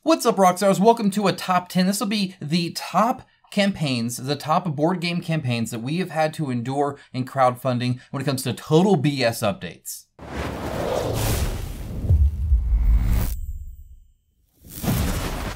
What's up, Rockstars? Welcome to a top 10. This will be the top campaigns, the top board game campaigns that we have had to endure in crowdfunding when it comes to total BS updates.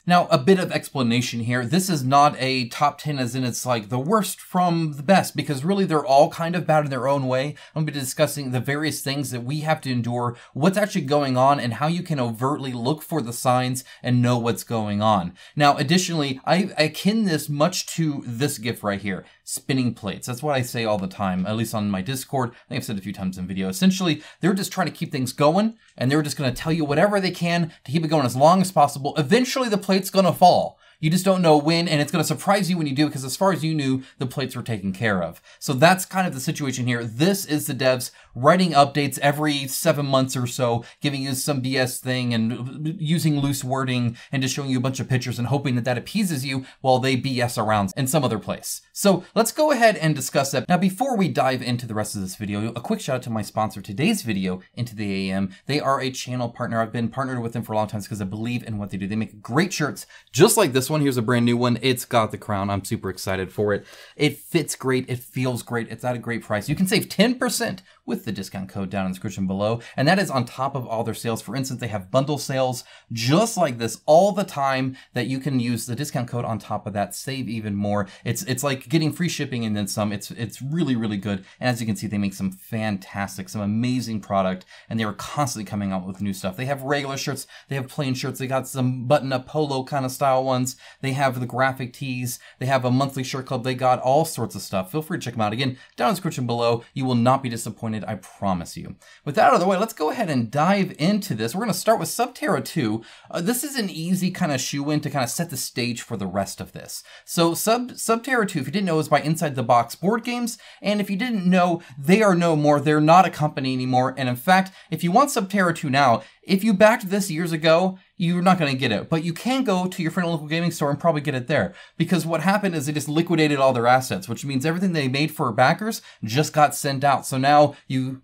Now, a bit of explanation here. This is not a top 10 as in it's like the worst from the best, because really they're all kind of bad in their own way. I'm going to be discussing the various things that we have to endure, what's actually going on, and how you can overtly look for the signs and know what's going on. Now, additionally, I akin this much to this GIF right here, spinning plates. That's what I say all the time, at least on my Discord. I think I've said it a few times in video. Essentially, they're just trying to keep things going, and they're just going to tell you whatever they can to keep it going as long as possible. Eventually, the plate's going to fall. You just don't know when, and it's going to surprise you when you do, because as far as you knew, the plates were taken care of. So that's kind of the situation here. This is the devs writing updates every 7 months or so, giving you some BS thing and using loose wording and just showing you a bunch of pictures and hoping that that appeases you while they BS around in some other place. So let's go ahead and discuss that. Now, before we dive into the rest of this video, a quick shout out to my sponsor, today's video, Into the AM. They are a channel partner. I've been partnered with them for a long time because I believe in what they do. They make great shirts, just like this one. Here's a brand new one. It's got the crown. I'm super excited for it. It fits great. It feels great. It's at a great price. You can save 10% with the discount code down in the description below. And that is on top of all their sales. For instance, they have bundle sales just like this all the time that you can use the discount code on top of that, save even more. It's like getting free shipping and then some. It's really, really good. And as you can see, they make some fantastic, some amazing product, and they are constantly coming out with new stuff. They have regular shirts. They have plain shirts. They got some button-up polo kind of style ones. They have the graphic tees. They have a monthly shirt club. They got all sorts of stuff. Feel free to check them out. Again, down in the description below. You will not be disappointed, I promise you. With that out of the way, let's go ahead and dive into this. We're going to start with Subterra 2. This is an easy kind of shoe-in to kind of set the stage for the rest of this. So Subterra 2, if you didn't know, is by Inside the Box Board Games. And if you didn't know, they are no more. They're not a company anymore. And in fact, if you want Subterra 2 now, if you backed this years ago, you're not going to get it. But you can go to your friendly local gaming store and probably get it there. Because what happened is they just liquidated all their assets, which means everything they made for backers just got sent out. So now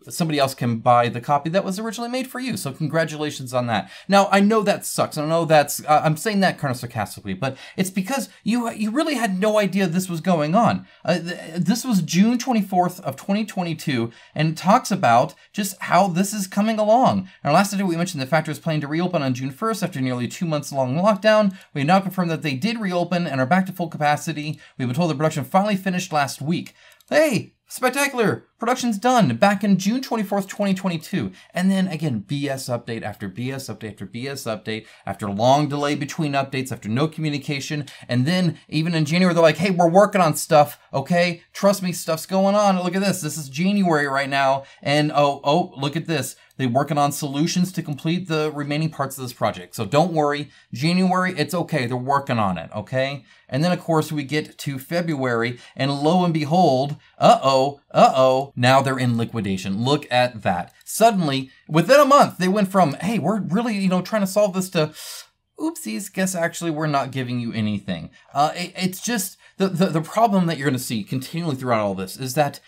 somebody else can buy the copy that was originally made for you. So congratulations on that. Now, I know that sucks. I know that's, I'm saying that kind of sarcastically, but it's because you really had no idea this was going on. This was June 24th of 2022, and it talks about just how this is coming along. In our last video, we mentioned the factory is planning to reopen on June 1st after nearly 2 months long lockdown. We now confirm that they did reopen and are back to full capacity. We've been told the production finally finished last week. Hey, spectacular! Production's done back in June 24th, 2022. And then again, BS update after BS update after BS update, after long delay between updates, after no communication. And then even in January, they're like, hey, we're working on stuff, okay? Trust me, stuff's going on. Look at this. This is January right now. And oh, look at this. They're working on solutions to complete the remaining parts of this project. So don't worry, January, it's okay. They're working on it, okay? And then, of course, we get to February, and lo and behold, now they're in liquidation. Look at that. Suddenly, within a month, they went from, hey, we're really, trying to solve this to, oopsies, guess actually we're not giving you anything. It's just, the problem that you're going to see continually throughout all this is that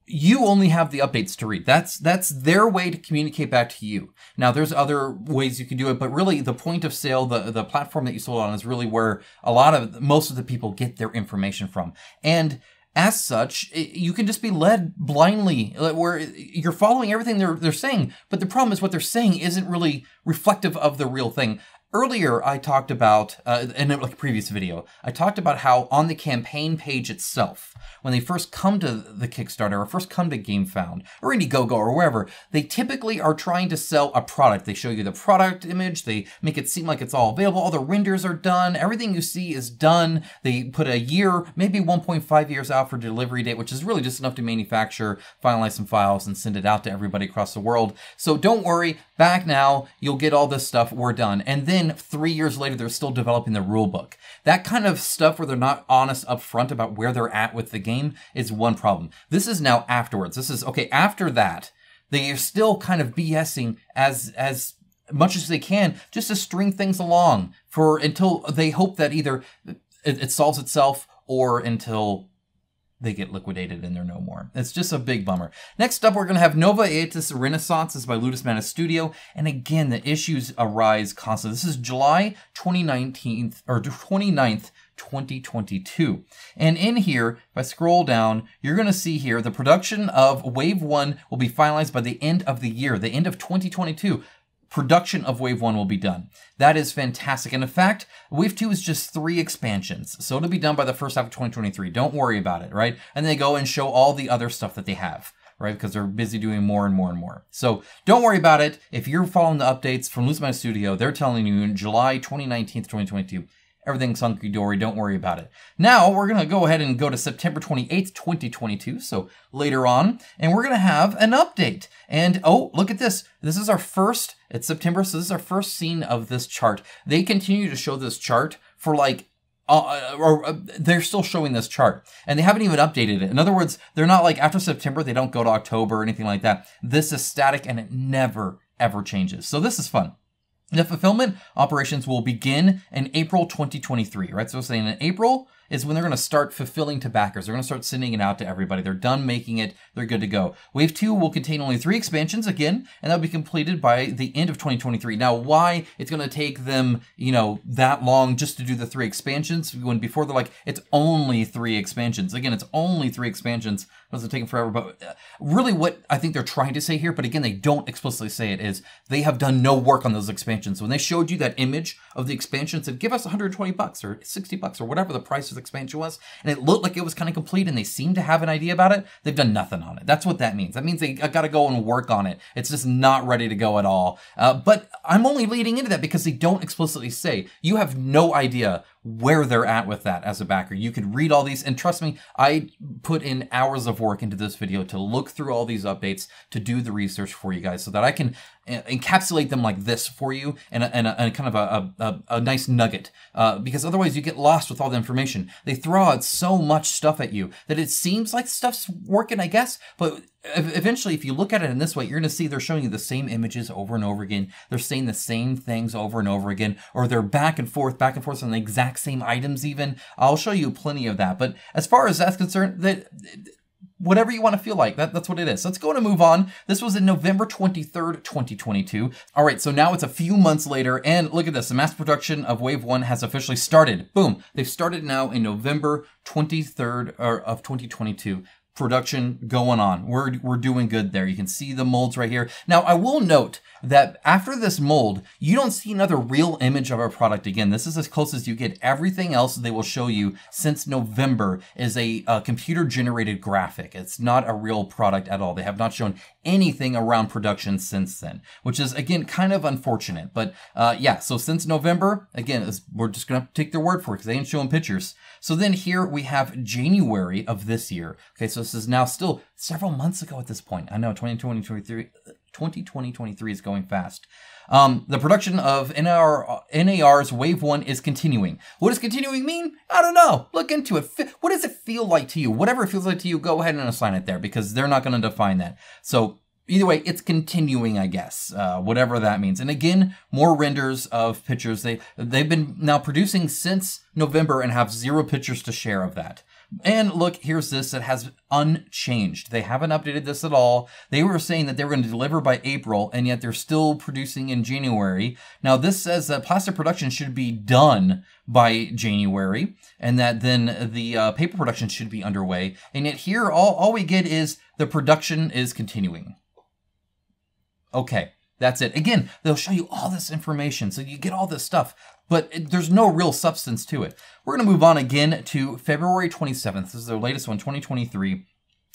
you only have the updates to read. That's their way to communicate back to you. Now, there's other ways you can do it, but really the point of sale, the platform that you sold on is really where most of the people get their information from. And as such, you can just be led blindly, where you're following everything they're saying, but the problem is what they're saying isn't really reflective of the real thing. Earlier, I talked about, in a previous video, I talked about how on the campaign page itself, when they first come to the Kickstarter or first come to GameFound or Indiegogo or wherever, they typically are trying to sell a product. They show you the product image. They make it seem like it's all available. All the renders are done. Everything you see is done. They put a year, maybe 1.5 years out for delivery date, which is really just enough to manufacture, finalize some files, and send it out to everybody across the world. So don't worry. Back now, you'll get all this stuff. We're done. And then 3 years later, they're still developing the rule book. That kind of stuff where they're not honest up front about where they're at with the game is one problem. This is now afterwards. This is, okay, after that, they are still kind of BSing as much as they can just to string things along until they hope that either it solves itself or until they get liquidated and they're no more. It's just a big bummer. Next up, we're going to have Nova Aetas Renaissance. This is by Ludus Mana Studio. And again, the issues arise constantly. This is July 29th, 2022. And in here, if I scroll down, you're going to see here, the production of Wave 1 will be finalized by the end of the year, the end of 2022. Production of Wave 1 will be done. That is fantastic. And in fact, Wave 2 is just 3 expansions. So it'll be done by the first half of 2023. Don't worry about it, right? And they go and show all the other stuff that they have, right? Because they're busy doing more and more and more. So don't worry about it. If you're following the updates from Ludus Mana Studio, they're telling you in July 19th, 2022, everything's hunky-dory, don't worry about it. Now, we're going to go ahead and go to September 28th, 2022, so later on, and we're going to have an update. And, oh, look at this. This is our first, it's September, so this is our first scene of this chart. They continue to show this chart for like, they're still showing this chart, and they haven't even updated it. In other words, they're not like, after September, they don't go to October or anything like that. This is static, and it never, ever changes. So this is fun. The fulfillment operations will begin in April 2023, right? So saying in April is when they're going to start fulfilling to backers. They're going to start sending it out to everybody. They're done making it. They're good to go. Wave 2 will contain only 3 expansions again, and that'll be completed by the end of 2023. Now, why it's going to take them, you know, that long just to do the 3 expansions when before they're like, it's only 3 expansions. Again, it's only 3 expansions. It doesn't take them forever, but really what I think they're trying to say here, but again, they don't explicitly say it, is they have done no work on those expansions. When they showed you that image of the expansion, said, give us 120 bucks or 60 bucks or whatever the price of the expansion was, and it looked like it was kind of complete and they seemed to have an idea about it, they've done nothing on it. That's what that means. That means they got to go and work on it. It's just not ready to go at all. But I'm only leading into that because they don't explicitly say. You have no idea where they're at with that as a backer. You could read all these, and trust me, I put in hours of work into this video to look through all these updates, to do the research for you guys so that I can encapsulate them like this for you and a kind of a nice nugget, because otherwise you get lost with all the information. They throw out so much stuff at you that it seems like stuff's working, I guess, but eventually, if you look at it in this way, you're going to see they're showing you the same images over and over again. They're saying the same things over and over again, or they're back and forth on the exact same items even. I'll show you plenty of that. But as far as that's concerned, that whatever you want to feel like, that's what it is. So let's go and move on. This was in November 23rd, 2022. All right, so now it's a few months later, and look at this. The mass production of Wave 1 has officially started. Boom. They've started now in November 23rd of 2022. Production going on. We're doing good there. You can see the molds right here. Now, I will note that after this mold, you don't see another real image of our product again. This is as close as you get. Everything else they will show you since November is a computer-generated graphic. It's not a real product at all. They have not shown anything around production since then, which is, again, kind of unfortunate. But yeah, so since November, again, we're just going to take their word for it because they ain't showing pictures. So then here we have January of this year. Okay, so this is now still several months ago at this point. I know 2023 is going fast. The production of NAR's Wave 1 is continuing. What does continuing mean? I don't know. Look into it. What does it feel like to you? Whatever it feels like to you, go ahead and assign it there because they're not going to define that. So either way, it's continuing, I guess, whatever that means. And again, more renders of pictures. They've been now producing since November and have 0 pictures to share of that. And look, here's this that has unchanged. They haven't updated this at all. They were saying that they were going to deliver by April, and yet they're still producing in January. Now, this says that plastic production should be done by January, and that then the paper production should be underway. And yet here, all we get is the production is continuing. Okay, that's it. Again, they'll show you all this information, so you get all this stuff, but there's no real substance to it. We're going to move on again to February 27th. This is their latest one, 2023.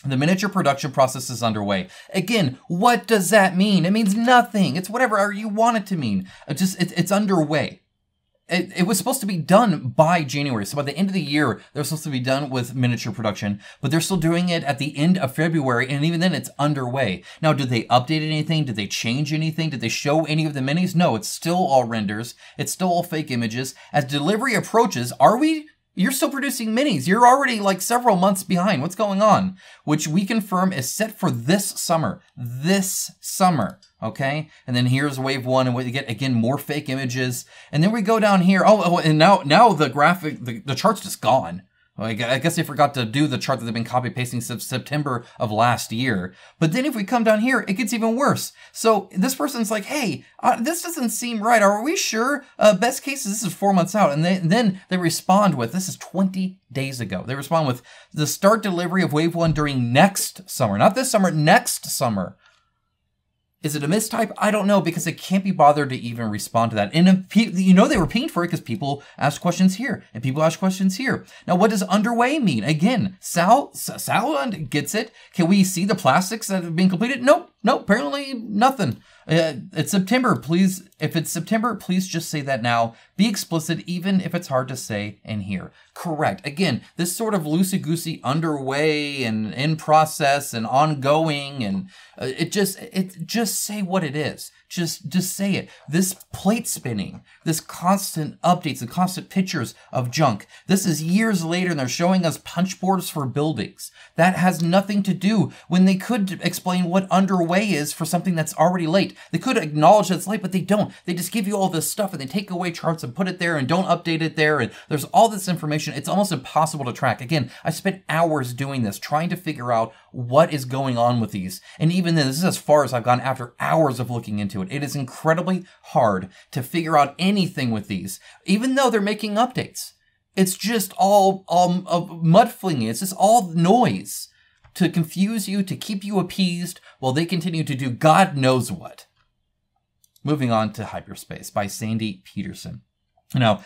The miniature production process is underway. Again, what does that mean? It means nothing. It's whatever you want it to mean. It's underway. It was supposed to be done by January. So by the end of the year, they're supposed to be done with miniature production, but they're still doing it at the end of February. And even then it's underway. Now, did they update anything? Did they change anything? Did they show any of the minis? No, it's still all renders. It's still all fake images. As delivery approaches, you're still producing minis. You're already like several months behind. What's going on? Which we confirm is set for this summer. This summer. Okay, and then here's Wave 1, and we get, again, more fake images. And then we go down here. Oh, and now the graphic, the chart's just gone. I guess they forgot to do the chart that they've been copy pasting since September of last year. But then if we come down here, it gets even worse. So this person's like, hey, this doesn't seem right. Are we sure? Best case, this is 4 months out. And then they respond with, this is 20 days ago. They respond with the start delivery of wave 1 during next summer. Not this summer, next summer. Is it a mistype? I don't know, because they can't be bothered to even respond to that. And you know they were paying for it because people asked questions here and people asked questions here. Now, what does underway mean? Again, Sal gets it. Can we see the plastics that have been completed? Nope, apparently nothing. It's September, please. If it's September, please just say that now. Be explicit, even if it's hard to say and hear. Correct. Again, this sort of loosey-goosey underway and in process and ongoing, and it just say what it is. Just say it. This plate spinning, this constant updates and constant pictures of junk. This is years later and they're showing us punch boards for buildings. That has nothing to do when they could explain what underway is for something that's already late. They could acknowledge that it's late, but they don't. They just give you all this stuff and they take away charts and put it there and don't update it there. And there's all this information. It's almost impossible to track. Again, I spent hours doing this, trying to figure out what is going on with these. And even then, this is as far as I've gone after hours of looking into it. It is incredibly hard to figure out anything with these, even though they're making updates. It's just all mudflinging. It's just all noise to confuse you, to keep you appeased while they continue to do God knows what. Moving on to Hyperspace by Sandy Peterson. Now,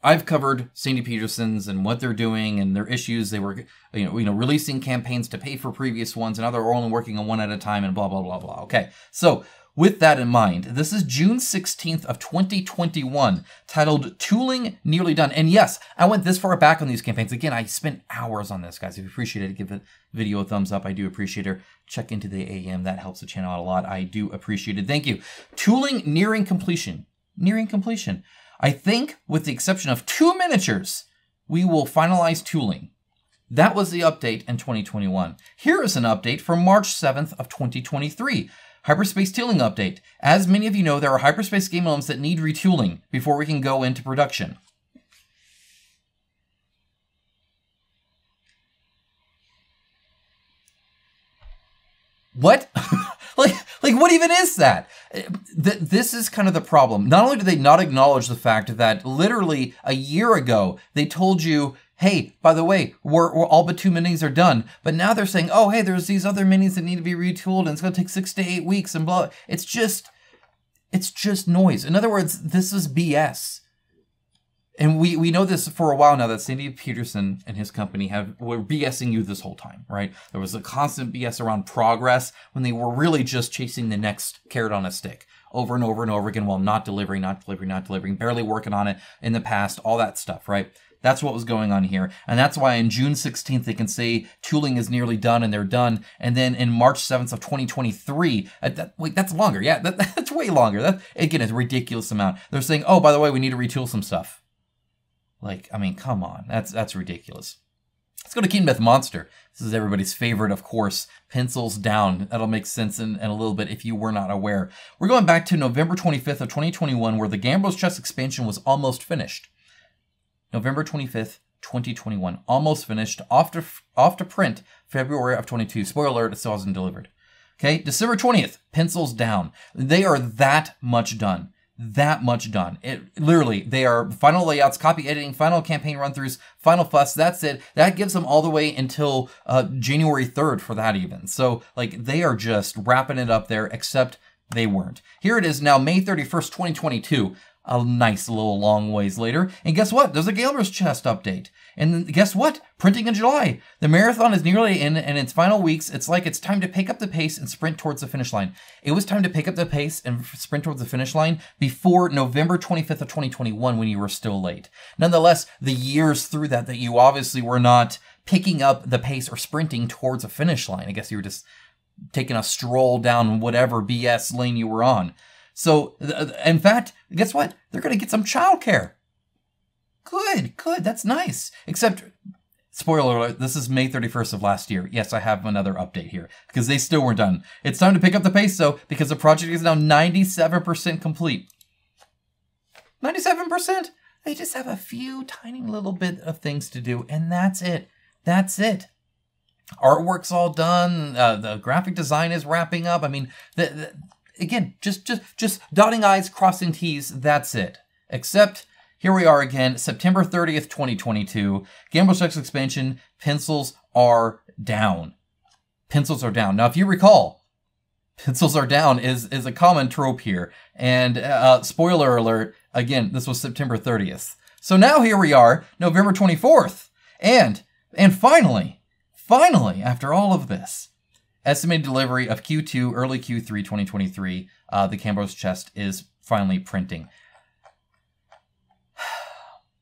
I've covered Sandy Peterson's and what they're doing and their issues. They were, releasing campaigns to pay for previous ones, and now they're only working on one at a time and blah, blah, blah, blah. Okay, so with that in mind, this is June 16th of 2021, titled Tooling Nearly Done. And yes, I went this far back on these campaigns. Again, I spent hours on this, guys. If you appreciate it, give the video a thumbs up. I do appreciate it. Check into the AM. That helps the channel out a lot. I do appreciate it. Thank you. Tooling nearing completion. Nearing completion. I think, with the exception of 2 miniatures, we will finalize tooling. That was the update in 2021. Here is an update from March 7th of 2023. Hyperspace tooling update. As many of you know, there are Hyperspace game elements that need retooling before we can go into production. What? Like, what even is that? This is kind of the problem. Not only do they not acknowledge the fact that literally a year ago, they told you, hey, by the way, we're all but 2 minis are done. But now they're saying, oh, hey, there's these other minis that need to be retooled and it's going to take 6 to 8 weeks and blah. It's just noise. In other words, this is BS. And we know this for a while now that Sandy Peterson and his company were BSing you this whole time, right? There was a constant BS around progress when they were really just chasing the next carrot on a stick over and over and over again while not delivering, barely working on it in the past, all that stuff, right? That's what was going on here. And that's why on June 16th, they can say tooling is nearly done and they're done. And then in March 7th of 2023, wait, that's longer. Yeah, that's way longer. That, again, is a ridiculous amount. They're saying, oh, by the way, we need to retool some stuff. Like, I mean, come on. That's ridiculous. Let's go to Kingdom Death Monster. This is everybody's favorite, of course. Pencils down. That'll make sense in a little bit if you were not aware. We're going back to November 25th of 2021, where the Gambler's Chest expansion was almost finished. November 25th, 2021. Almost finished. Off to print February of 22. Spoiler alert, it still hasn't delivered. Okay, December 20th. Pencils down. They are that much done. That much done. Literally, they are final layouts, copy editing, final campaign run-throughs, final fuss. That's it. That gives them all the way until January 3rd for that even. So, like, they are just wrapping it up there, except they weren't. Here it is now, May 31st, 2022. A nice little long ways later. And guess what? There's a Gambler's Chest update. And guess what? Printing in July. The marathon is nearly in its final weeks. It's like it's time to pick up the pace and sprint towards the finish line. It was time to pick up the pace and sprint towards the finish line before November 25th of 2021 when you were still late. Nonetheless, the years through that you obviously were not picking up the pace or sprinting towards a finish line. I guess you were just taking a stroll down whatever BS lane you were on. So, in fact, guess what? They're going to get some childcare. Good. That's nice. Except, spoiler alert, this is May 31st of last year. Yes, I have another update here because they still weren't done. It's time to pick up the pace, though, because the project is now 97% complete. 97%? They just have a few tiny little bit of things to do, and that's it. That's it. Artwork's all done. The graphic design is wrapping up. I mean, again, just dotting I's, crossing T's. That's it. Except here we are again, September 30th, 2022. Gambler's Chest expansion. Pencils are down. Pencils are down. Now, if you recall, pencils are down is a common trope here. And spoiler alert, again, this was September 30th. So now here we are, November 24th. And finally, after all of this, estimated delivery of Q2, early Q3 2023, the Gambler's Chest is finally printing.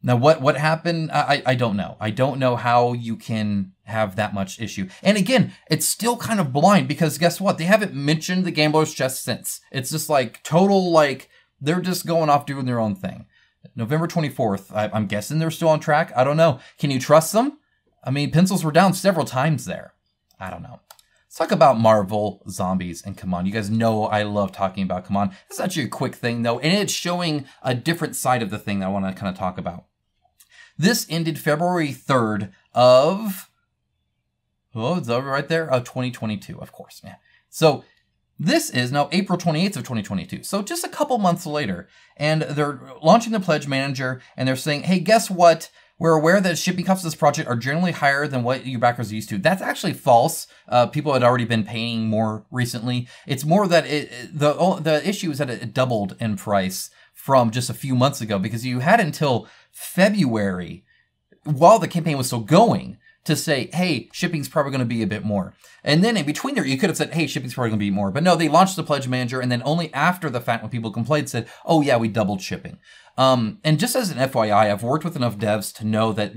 Now, what happened? I don't know. I don't know how you can have that much issue. And again, it's still kind of blind because guess what? They haven't mentioned the Gambler's Chest since. It's just like total, like, they're just going off doing their own thing. November 24th, I'm guessing they're still on track. I don't know. Can you trust them? I mean, pencils were down several times there. I don't know. Let's talk about Marvel Zombies and Come On. You guys know I love talking about Come On. This is actually a quick thing, though, and it's showing a different side of the thing that I want to kind of talk about. This ended February 3rd of... Oh, it's over right there. 2022, of course. Yeah. So this is now April 28th of 2022. So just a couple months later. And they're launching the Pledge Manager, and they're saying, hey, guess what? We're aware that shipping costs of this project are generally higher than what your backers are used to. That's actually false. People had already been paying more recently. It's more that the issue is that it doubled in price from just a few months ago because you had until February, while the campaign was still going, to say, hey, shipping's probably going to be a bit more. And then in between there, you could have said, hey, shipping's probably going to be more. But no, they launched the Pledge Manager, and then only after the fact when people complained said, oh yeah, we doubled shipping. And just as an FYI, I've worked with enough devs to know that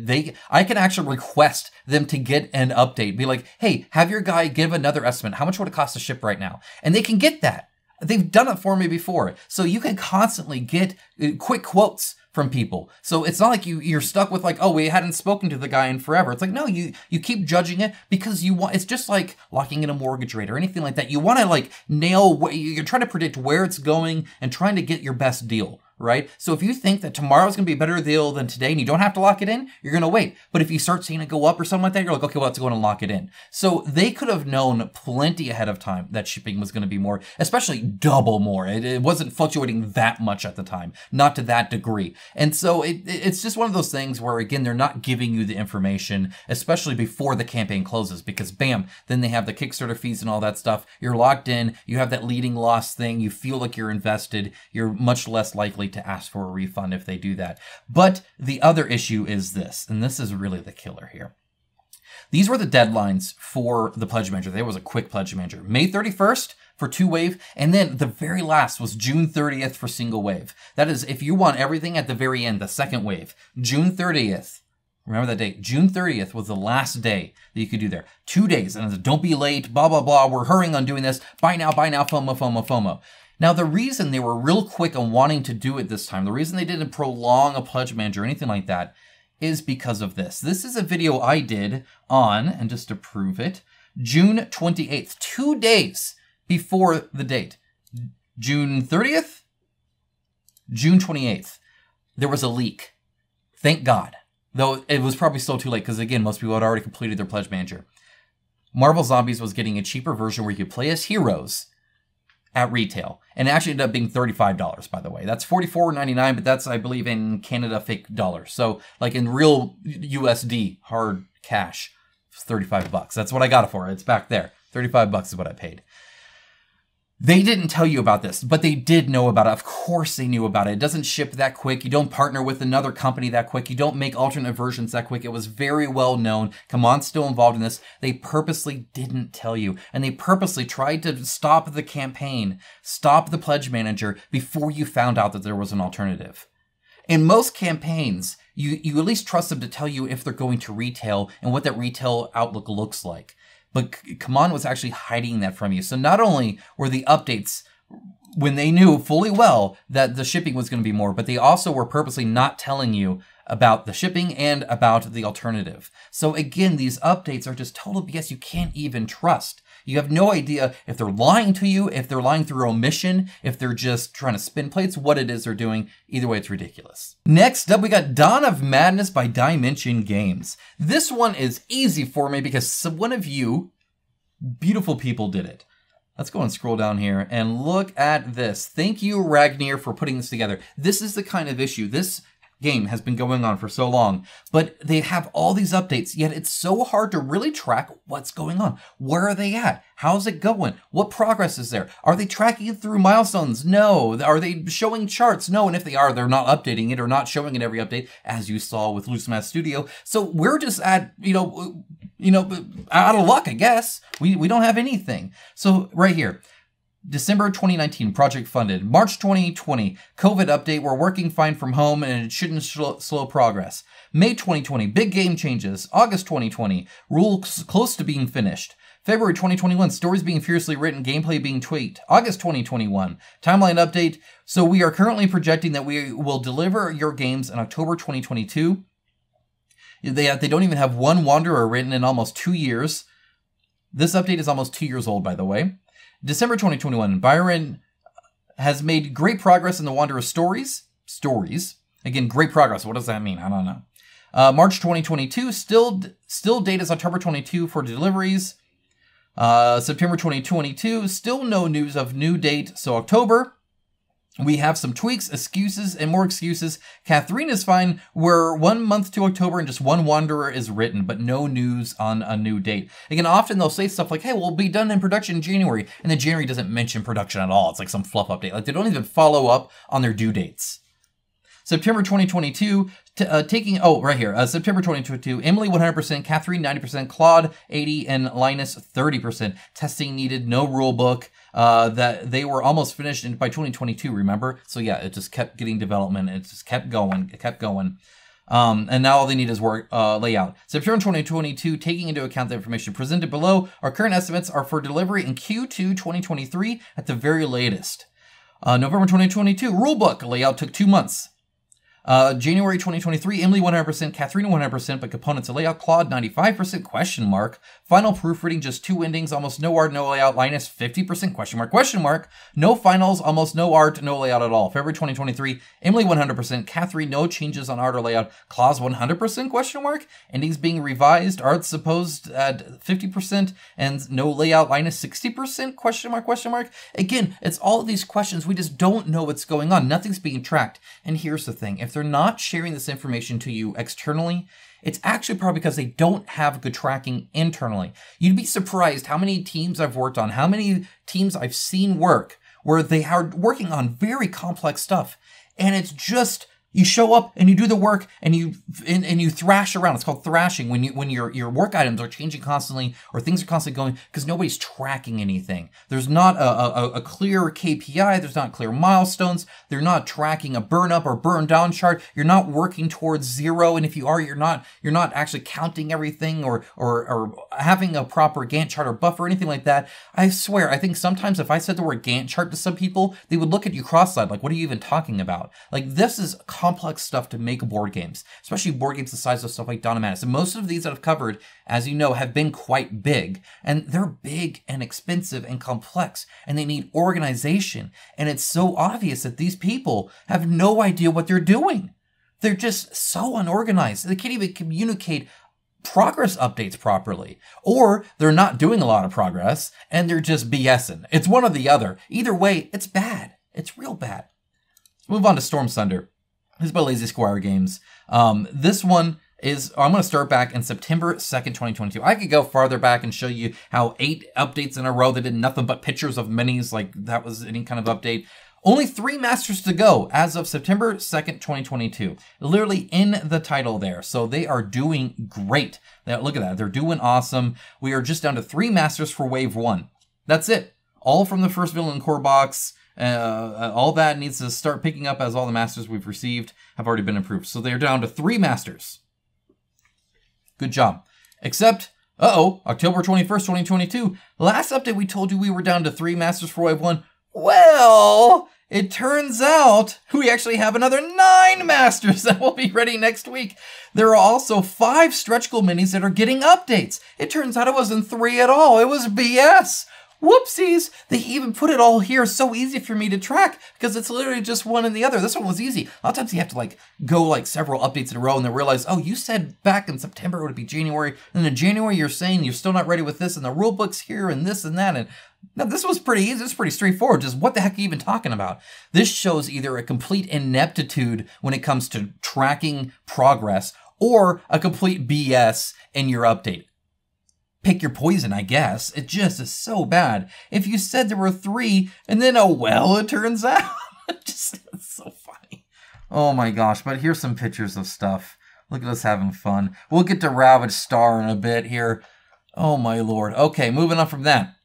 I can actually request them to get an update. Be like, hey, have your guy give another estimate. How much would it cost to ship right now? And they can get that. They've done it for me before. So you can constantly get quick quotes from people. So it's not like you're stuck with like, oh, we hadn't spoken to the guy in forever. It's like, no, you keep judging it because you want, it's just like locking in a mortgage rate or anything like that. You want to like nail, you're trying to predict where it's going and trying to get your best deal. Right? So if you think that tomorrow's going to be a better deal than today and you don't have to lock it in, you're going to wait. But if you start seeing it go up or something like that, you're like, okay, well, let's go and lock it in. So they could have known plenty ahead of time that shipping was going to be more, especially double more. It wasn't fluctuating that much at the time, not to that degree. And so it's just one of those things where, again, they're not giving you the information, especially before the campaign closes, because bam, then they have the Kickstarter fees and all that stuff. You're locked in. You have that leading loss thing. You feel like you're invested. You're much less likely to ask for a refund if they do that. But the other issue is this, and this is really the killer here. These were the deadlines for the Pledge Manager. There was a quick Pledge Manager. May 31st for 2-wave, and then the very last was June 30th for single wave. That is, if you want everything at the very end, the second wave, June 30th. Remember that date. June 30th was the last day that you could do there. 2 days, and it was, don't be late, blah, blah, blah. We're hurrying on doing this. Buy now, FOMO, FOMO, FOMO. Now, the reason they were real quick on wanting to do it this time, the reason they didn't prolong a Pledge Manager or anything like that, is because of this. This is a video I did on, and just to prove it, June 28th, 2 days before the date. June 30th, June 28th, there was a leak. Thank God. Though it was probably still too late, because again, most people had already completed their Pledge Manager. Marvel Zombies was getting a cheaper version where you could play as heroes at retail. And it actually ended up being $35, by the way. That's $44.99, but that's, I believe, in Canada fake dollars. So, like in real USD, hard cash, it's $35. That's what I got it for. It's back there. $35 is what I paid. They didn't tell you about this, but they did know about it. Of course they knew about it. It doesn't ship that quick. You don't partner with another company that quick. You don't make alternate versions that quick. It was very well known. Come On, still involved in this. They purposely didn't tell you. And they purposely tried to stop the campaign, stop the Pledge Manager before you found out that there was an alternative. In most campaigns, you at least trust them to tell you if they're going to retail and what that retail outlook looks like. But Come On was actually hiding that from you. So not only were the updates when they knew fully well that the shipping was going to be more, but they also were purposely not telling you about the shipping and about the alternative. So again, these updates are just total BS you can't even trust. You have no idea if they're lying to you, if they're lying through omission, if they're just trying to spin plates, what it is they're doing. Either way, it's ridiculous. Next up, we got Dawn of Madness by Dimension Games. This one is easy for me because one of you beautiful people did it. Let's go and scroll down here and look at this. Thank you, Ragnar, for putting this together. This is the kind of issue. This game has been going on for so long, but they have all these updates, yet it's so hard to really track what's going on. Where are they at? How's it going? What progress is there? Are they tracking it through milestones? No. Are they showing charts? No. And if they are, they're not updating it or not showing it every update, as you saw with Loose Mass Studio. So we're just at, out of luck, I guess. We don't have anything. So right here, December 2019, project funded. March 2020, COVID update, we're working fine from home and it shouldn't slow progress. May 2020, big game changes. August 2020, rules close to being finished. February 2021, stories being fiercely written, gameplay being tweaked. August 2021, timeline update. So we are currently projecting that we will deliver your games in October 2022. They don't even have one Wanderer written in almost 2 years. This update is almost 2 years old, by the way. December 2021, Byron has made great progress in the Wanderer stories. Again, great progress. What does that mean? I don't know. March 2022, still date is October 22 for deliveries. September 2022, still no news of new date. So October, we have some tweaks, excuses, and more excuses. Catherine is fine. We're 1 month to October and just one Wanderer is written, but no news on a new date. Again, often they'll say stuff like, hey, we'll be done in production in January. And then January doesn't mention production at all. It's like some fluff update. Like they don't even follow up on their due dates. September 2022, September 2022, Emily 100%, Catherine 90%, Claude 80%, and Linus 30%. Testing needed, no rule book. That they were almost finished by 2022, remember? So yeah, it just kept getting development. It just kept going. And now all they need is work layout. September 2022, taking into account the information presented below, our current estimates are for delivery in Q2 2023 at the very latest. November 2022, rulebook layout took 2 months. January 2023, Emily 100%, Catherine 100%, but components and layout, Claude 95%, question mark. Final proofreading, just 2 endings, almost no art, no layout, Linus 50%, question mark. No finals, almost no art, no layout at all. February 2023, Emily 100%, Catherine no changes on art or layout, Claude 100%, question mark. Endings being revised, art supposed at 50%, and no layout, Linus 60%, question mark. Again, it's all of these questions, we just don't know what's going on. Nothing's being tracked. And here's the thing, if they're not sharing this information to you externally, it's actually probably because they don't have good tracking internally. You'd be surprised how many teams I've worked on, how many teams I've seen work where they are working on very complex stuff. And it's just, you show up and you do the work and you thrash around. It's called thrashing when your work items are changing constantly or things are constantly going because nobody's tracking anything. There's not a clear KPI. There's not clear milestones. They're not tracking a burn up or burn down chart. You're not working towards zero. And if you are, you're not actually counting everything or having a proper Gantt chart or buffer or anything like that. I swear, I think sometimes if I said the word Gantt chart to some people, they would look at you cross-eyed like, what are you even talking about? Like this is complex stuff to make board games, especially board games the size of stuff like Dawn of Madness. And most of these that I've covered, as you know, have been quite big. And they're big and expensive and complex, and they need organization. And it's so obvious that these people have no idea what they're doing. They're just so unorganized. They can't even communicate progress updates properly, or they're not doing a lot of progress and they're just BSing. It's one or the other. Either way, it's bad. It's real bad. Let's move on to Storm Thunder. This is by Lazy Squire Games. This one is, I'm going to start back in September 2nd, 2022. I could go farther back and show you how 8 updates in a row, they did nothing but pictures of minis, like that was any kind of update. Only 3 masters to go as of September 2nd, 2022. Literally in the title there. So they are doing great. Now, look at that. They're doing awesome. We are just down to 3 masters for wave 1. That's it. All from the first villain core box. All that needs to start picking up as all the masters we've received have already been improved. So they're down to 3 masters. Good job. Except, October 21st, 2022. Last update we told you we were down to 3 masters for wave 1. Well, it turns out we actually have another 9 masters that will be ready next week. There are also 5 stretch goal minis that are getting updates. It turns out it wasn't 3 at all. It was BS. Whoopsies. They even put it all here so easy for me to track because it's literally just one and the other. This one was easy. A lot of times you have to like go like several updates in a row and then realize, oh, you said back in September it would be January. And in January you're saying you're still not ready with this and the rule book's here and this and that. And now this was pretty easy. This was pretty straightforward. Just what the heck are you even talking about? This shows either a complete ineptitude when it comes to tracking progress or a complete BS in your update. Pick your poison, I guess. It just is so bad. If you said there were 3, and then, oh well, it turns out. It's so funny. Oh my gosh, but here's some pictures of stuff. Look at us having fun. We'll get to Ravaged Star in a bit here. Oh my lord. Okay, moving on from that.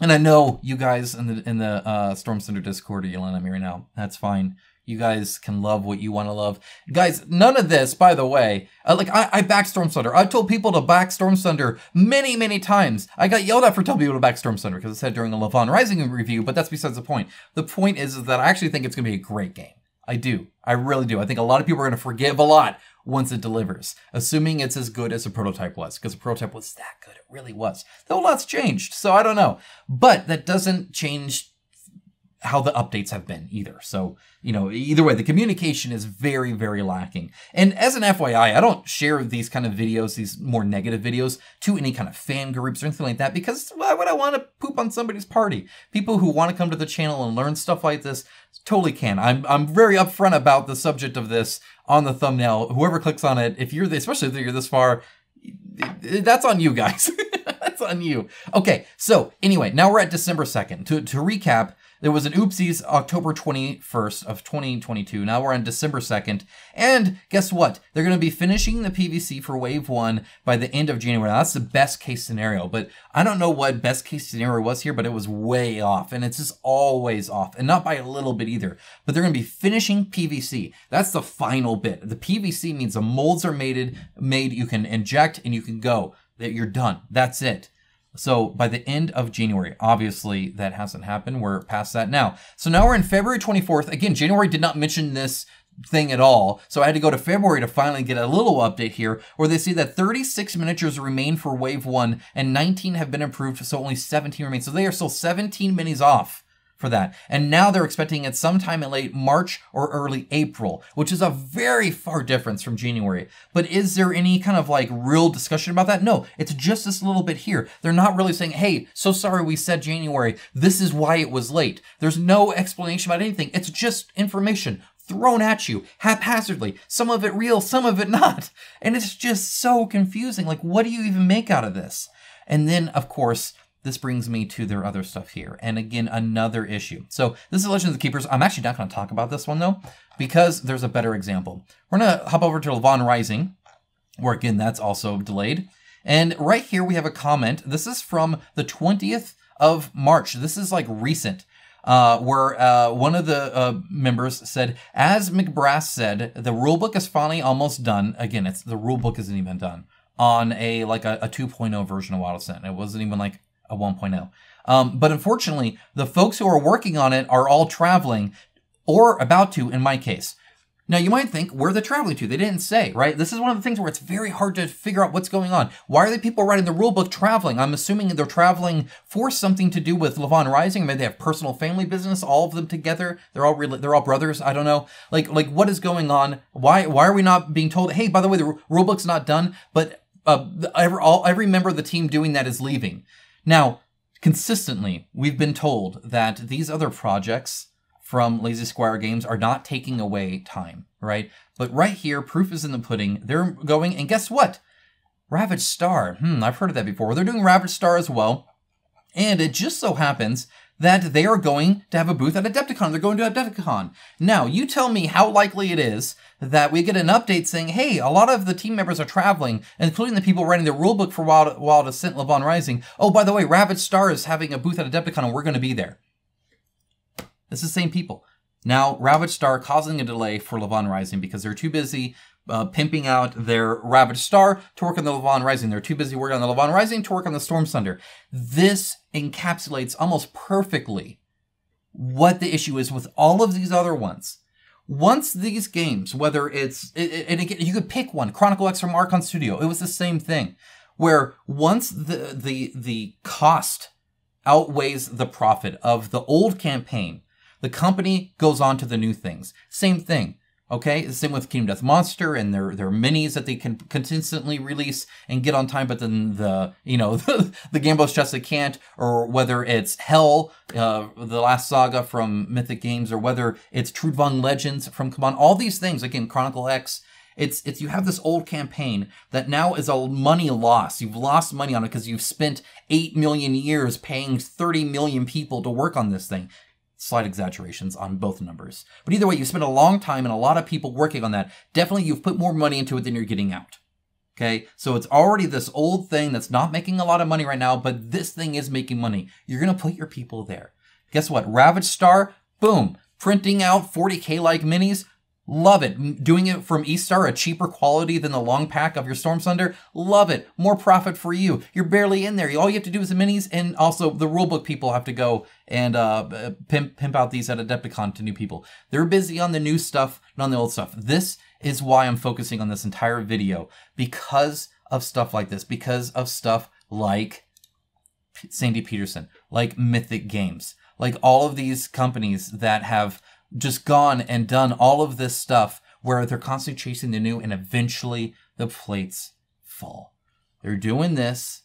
And I know you guys in the Storm Center Discord are yelling at me right now. That's fine. You guys can love what you want to love. Guys, none of this, by the way, I back Storm Thunder. I've told people to back Storm Thunder many, many times. I got yelled at for telling people to back Storm Thunder because I said during the Levon Rising review, but that's besides the point. The point is that I actually think it's going to be a great game. I do. I really do. I think a lot of people are going to forgive a lot once it delivers, assuming it's as good as the prototype was, because the prototype was that good. It really was. Though a lot's changed, so I don't know. But that doesn't change how the updates have been either. So, you know, either way, the communication is very, very lacking. And as an FYI, I don't share these kind of videos, these more negative videos, to any kind of fan groups or anything like that, because why would I want to poop on somebody's party? People who want to come to the channel and learn stuff like this totally can. I'm very upfront about the subject of this on the thumbnail. Whoever clicks on it, if you're especially if you're this far, that's on you guys. That's on you. Okay, so anyway, now we're at December 2nd. To recap, there was an oopsies October 21st of 2022. Now we're on December 2nd. And guess what? They're going to be finishing the PVC for Wave 1 by the end of January. Now that's the best case scenario, but I don't know what best case scenario was here, but it was way off. And it's just always off. And not by a little bit either. But they're going to be finishing PVC. That's the final bit. The PVC means the molds are made, you can inject and you can go. That you're done. That's it. So by the end of January, obviously that hasn't happened. We're past that now. So now we're in February 24th. Again, January did not mention this thing at all. So I had to go to February to finally get a little update here where they see that 36 miniatures remain for Wave 1 and 19 have been improved. So only 17 remain. So they are still 17 minis off for that. And now they're expecting it sometime in late March or early April, which is a very far difference from January. But is there any kind of like real discussion about that? No, it's just this little bit here. They're not really saying, hey, so sorry we said January. This is why it was late. There's no explanation about anything. It's just information thrown at you haphazardly. Some of it real, some of it not. And it's just so confusing. Like, what do you even make out of this? And then, of course, this brings me to their other stuff here. And again, another issue. So this is Legends of the Keepers. I'm actually not going to talk about this one, though, because there's a better example. We're going to hop over to Levon Rising, where, again, that's also delayed. And right here, we have a comment. This is from the 20th of March. This is, like, recent. Where one of the members said, as McBrass said, the rulebook is finally almost done. Again, the rulebook isn't even done on a 2.0 version of Wild Ascent. It wasn't even like a 1.0. But unfortunately, the folks who are working on it are all traveling, or about to, in my case. Now, you might think, where are they traveling to? They didn't say, right? This is one of the things where it's very hard to figure out what's going on. Why are the people writing the rulebook traveling? I'm assuming they're traveling for something to do with Levon Rising. Maybe they have personal family business, all of them together. They're all brothers. I don't know. Like what is going on? Why are we not being told, hey, by the way, the rulebook's not done, but every member of the team doing that is leaving? Now, consistently, we've been told that these other projects from Lazy Squire Games are not taking away time, right? But right here, proof is in the pudding. They're going, and guess what? Ravaged Star. I've heard of that before. They're doing Ravaged Star as well. And it just so happens that they are going to have a booth at Adepticon. They're going to Adepticon. Now, you tell me how likely it is that we get an update saying, hey, a lot of the team members are traveling, including the people writing the rulebook for Wild Ascent Levon Rising. Oh, by the way, Ravaged Star is having a booth at Adepticon, and we're going to be there. It's the same people. Now, Ravaged Star causing a delay for Levon Rising because they're too busy pimping out their Ravaged Star to work on the Levon Rising. They're too busy working on the Levon Rising to work on the Storm Thunder. This encapsulates almost perfectly what the issue is with all of these other ones. Once these games, whether it's, and again, you could pick one, Chronicle X from Archon Studio, it was the same thing, where once the cost outweighs the profit of the old campaign, the company goes on to the new things. Same thing. Okay, same with Kingdom Death Monster and their minis that they can consistently release and get on time, but then the Gambler's Chest they can't, or whether it's Hell, the last saga from Mythic Games, or whether it's Trudvang Legends from Come On, all these things, again, Chronicle X, it's you have this old campaign that now is a money loss. You've lost money on it because you've spent 8 million years paying 30 million people to work on this thing. Slight exaggerations on both numbers. But either way, you spent a long time and a lot of people working on that. Definitely you've put more money into it than you're getting out. Okay? So it's already this old thing that's not making a lot of money right now, but this thing is making money. You're going to put your people there. Guess what? Ravage Star, boom. Printing out 40K-like minis. Love it. Doing it from E-Star, a cheaper quality than the long pack of your Storm Thunder. Love it. More profit for you. You're barely in there. All you have to do is the minis, and also the rulebook people have to go and pimp out these at Adepticon to new people. They're busy on the new stuff, not on the old stuff. This is why I'm focusing on this entire video, because of stuff like this, because of stuff like Sandy Peterson, like Mythic Games, like all of these companies that have just gone and done all of this stuff where they're constantly chasing the new, and eventually the plates fall. They're doing this,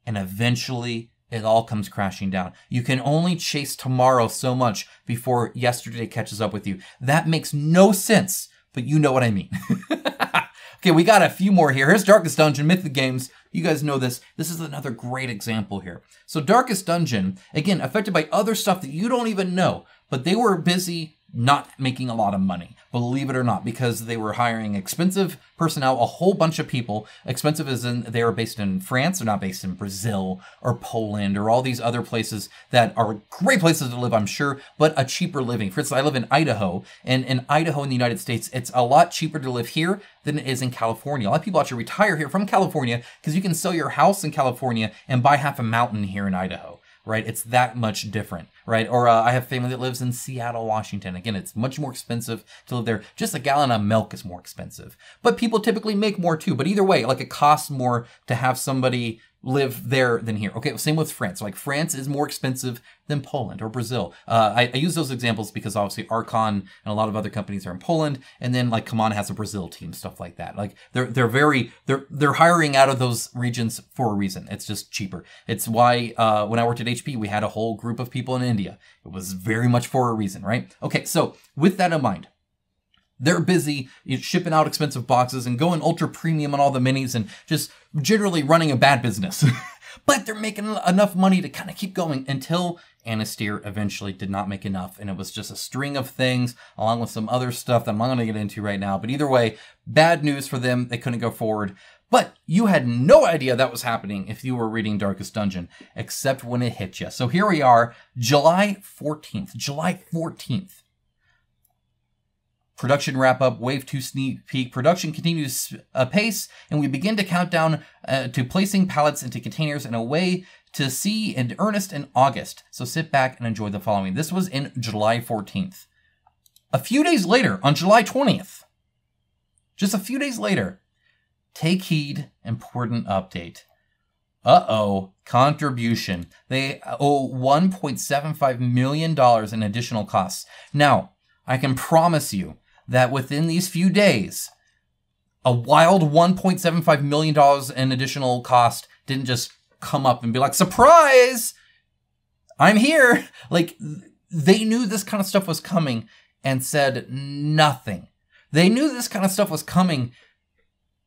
and eventually it all comes crashing down. You can only chase tomorrow so much before yesterday catches up with you. That makes no sense, but you know what I mean. Okay, we got a few more here. Here's Darkest Dungeon, Mythic Games. You guys know this. This is another great example here. So Darkest Dungeon, again, affected by other stuff that you don't even know, but they were busy not making a lot of money, believe it or not, because they were hiring expensive personnel, a whole bunch of people. Expensive as in they were based in France, they're not based in Brazil or Poland or all these other places that are great places to live, I'm sure, but a cheaper living. For instance, I live in Idaho, and in Idaho in the United States, it's a lot cheaper to live here than it is in California. A lot of people actually retire here from California because you can sell your house in California and buy half a mountain here in Idaho. Right? It's that much different, right? Or I have family that lives in Seattle, Washington. Again, it's much more expensive to live there. Just a gallon of milk is more expensive. But people typically make more too. But either way, like it costs more to have somebody live there than here. Okay, same with France. Like France is more expensive than Poland or Brazil. I use those examples because obviously Archon and a lot of other companies are in Poland, and then like Come On has a Brazil team, stuff like that. Like they're hiring out of those regions for a reason. It's just cheaper. It's why when I worked at HP, we had a whole group of people in India. It was very much for a reason, right? Okay, so with that in mind, they're busy shipping out expensive boxes and going ultra premium on all the minis and just generally running a bad business. But they're making enough money to kind of keep going until Anastyr eventually did not make enough. And it was just a string of things along with some other stuff that I'm not going to get into right now. But either way, bad news for them. They couldn't go forward. But you had no idea that was happening if you were reading Darkest Dungeon, except when it hit you. So here we are, July 14th. July 14th. Production wrap-up, Wave 2 sneak peek. Production continues apace, and we begin to count down to placing pallets into containers in a way to see in earnest in August. So sit back and enjoy the following. This was in July 14th. A few days later, on July 20th, just a few days later, take heed, important update. Uh-oh, contribution. They owe $1.75 million in additional costs. Now, I can promise you that within these few days, a wild $1.75 million in additional cost didn't just come up and be like, surprise, I'm here. Like, they knew this kind of stuff was coming and said nothing. They knew this kind of stuff was coming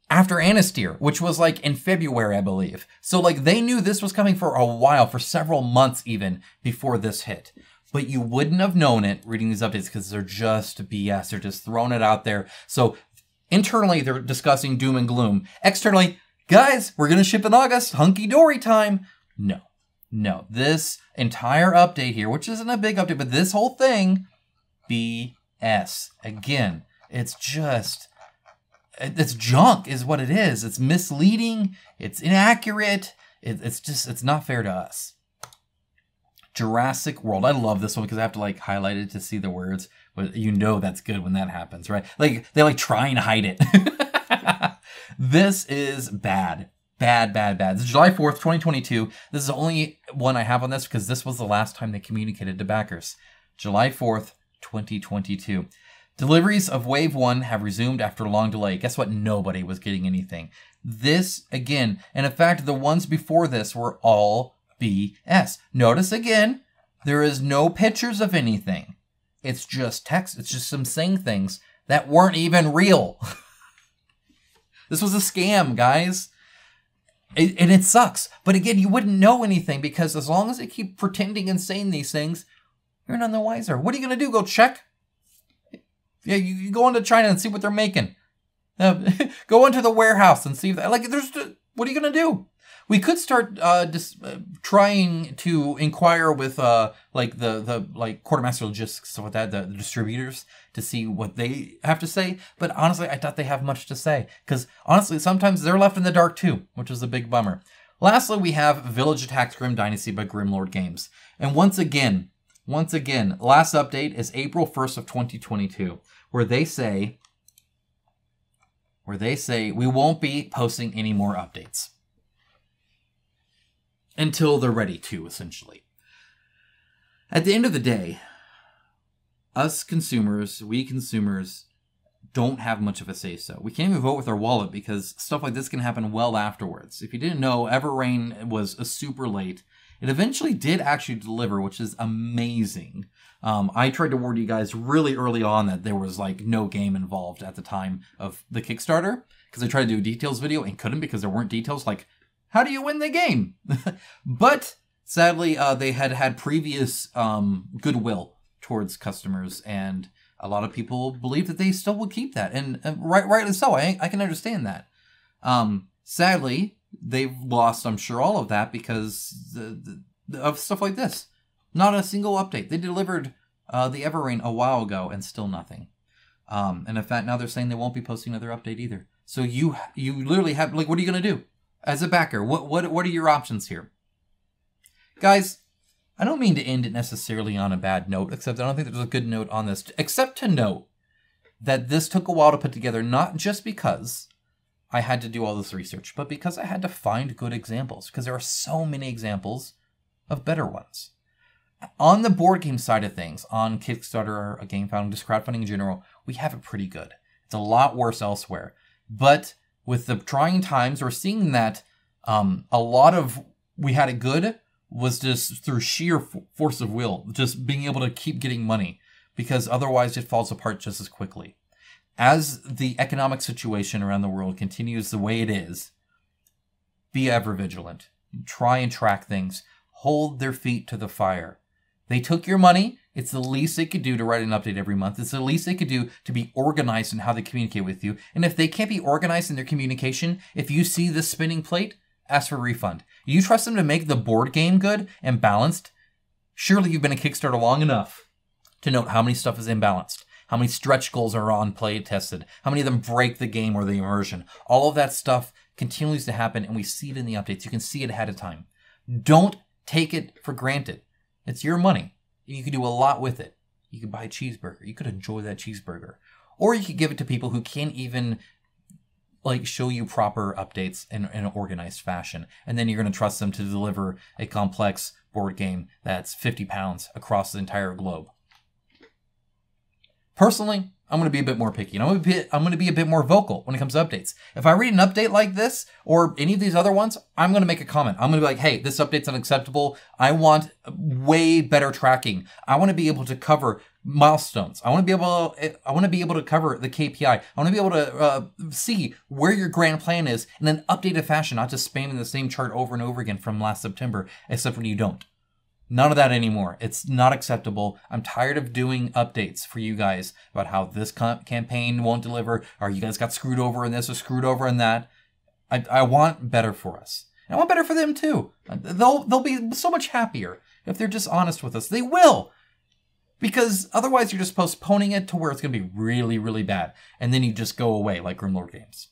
after Anastyr, which was like in February, I believe. So like they knew this was coming for a while, for several months even, before this hit. But you wouldn't have known it reading these updates because they're just BS. They're just throwing it out there. So internally, they're discussing doom and gloom. Externally, guys, we're going to ship in August. Hunky-dory time. No. This entire update here, which isn't a big update, but this whole thing, BS. Again, it's junk is what it is. It's misleading. It's inaccurate. It's not fair to us. Jurassic World. I love this one because I have to like highlight it to see the words, but you know that's good when that happens, right? Like they like try and hide it. This is bad. Bad. This is July 4th, 2022. This is the only one I have on this because this was the last time they communicated to backers. July 4th, 2022. Deliveries of Wave 1 have resumed after a long delay. Guess what? Nobody was getting anything. This, again, and in fact, the ones before this were all BS. Notice again, there is no pictures of anything. It's just text. It's just them saying things that weren't even real. This was a scam, guys. And it sucks. But again, you wouldn't know anything because as long as they keep pretending and saying these things, you're none the wiser. What are you going to do? Go check? Yeah, you go into China and see what they're making. Go into the warehouse and see if like what are you going to do? We could start trying to inquire with like the like quartermaster logistics, stuff like that, the distributors, to see what they have to say. But honestly, I doubt they have much to say because honestly, sometimes they're left in the dark too, which is a big bummer. Lastly, we have Village Attacks Grim Dynasty by Grimlord Games, and once again, last update is April 1st of 2022, where they say we won't be posting any more updates. Until they're ready to, essentially. At the end of the day, we consumers, don't have much of a say-so. We can't even vote with our wallet because stuff like this can happen well afterwards. If you didn't know, Everrain was super late. It eventually did actually deliver, which is amazing. I tried to warn you guys really early on that there was like no game involved at the time of the Kickstarter because I tried to do a details video and couldn't because there weren't details like, how do you win the game? But sadly, they had previous goodwill towards customers, and a lot of people believe that they still will keep that, and rightly so. I can understand that. Sadly, they've lost, I'm sure, all of that because of stuff like this. Not a single update. They delivered the Everrain a while ago, and still nothing. And in fact, now they're saying they won't be posting another update either. So you literally have, like, what are you going to do? As a backer, what are your options here? Guys, I don't mean to end it necessarily on a bad note, except I don't think there's a good note on this, except to note that this took a while to put together, not just because I had to do all this research, but because I had to find good examples, because there are so many examples of better ones. On the board game side of things, on Kickstarter, GameFound, just crowdfunding in general, we have it pretty good. It's a lot worse elsewhere. But with the trying times, we're seeing that a lot of we had it good was just through sheer force of will, just being able to keep getting money, because otherwise it falls apart just as quickly. As the economic situation around the world continues the way it is, be ever vigilant. Try and track things. Hold their feet to the fire. They took your money. It's the least they could do to write an update every month. It's the least they could do to be organized in how they communicate with you. And if they can't be organized in their communication, if you see this spinning plate, ask for a refund. You trust them to make the board game good and balanced? Surely you've been a Kickstarter long enough to note how many stuff is imbalanced, how many stretch goals are on play tested, how many of them break the game or the immersion. All of that stuff continues to happen, and we see it in the updates. You can see it ahead of time. Don't take it for granted. It's your money. You could do a lot with it. You could buy a cheeseburger. You could enjoy that cheeseburger. Or you could give it to people who can't even show you proper updates in an organized fashion. And then you're going to trust them to deliver a complex board game that's 50 pounds across the entire globe. Personally, I'm going to be a bit more picky. And I'm going to be a bit more vocal when it comes to updates. If I read an update like this or any of these other ones, I'm going to make a comment. I'm going to be like, hey, this update's unacceptable. I want way better tracking. I want to be able to cover milestones. I want to be able to cover the KPI. I want to be able to see where your grand plan is in an updated fashion, not just spamming the same chart over and over again from last September, except when you don't. None of that anymore. It's not acceptable. I'm tired of doing updates for you guys about how this campaign won't deliver, or you guys got screwed over in this or screwed over in that. I want better for us. And I want better for them too. They'll be so much happier if they're just honest with us. They will. Because otherwise you're just postponing it to where it's going to be really, really bad. And then you just go away like Grimlord Games.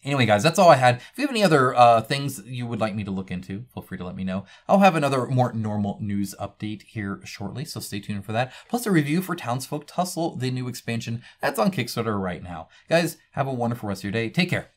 Anyway, guys, that's all I had. If you have any other things you would like me to look into, feel free to let me know. I'll have another more normal news update here shortly, so stay tuned for that. Plus a review for Townsfolk Tussle, the new expansion that's on Kickstarter right now. Guys, have a wonderful rest of your day. Take care.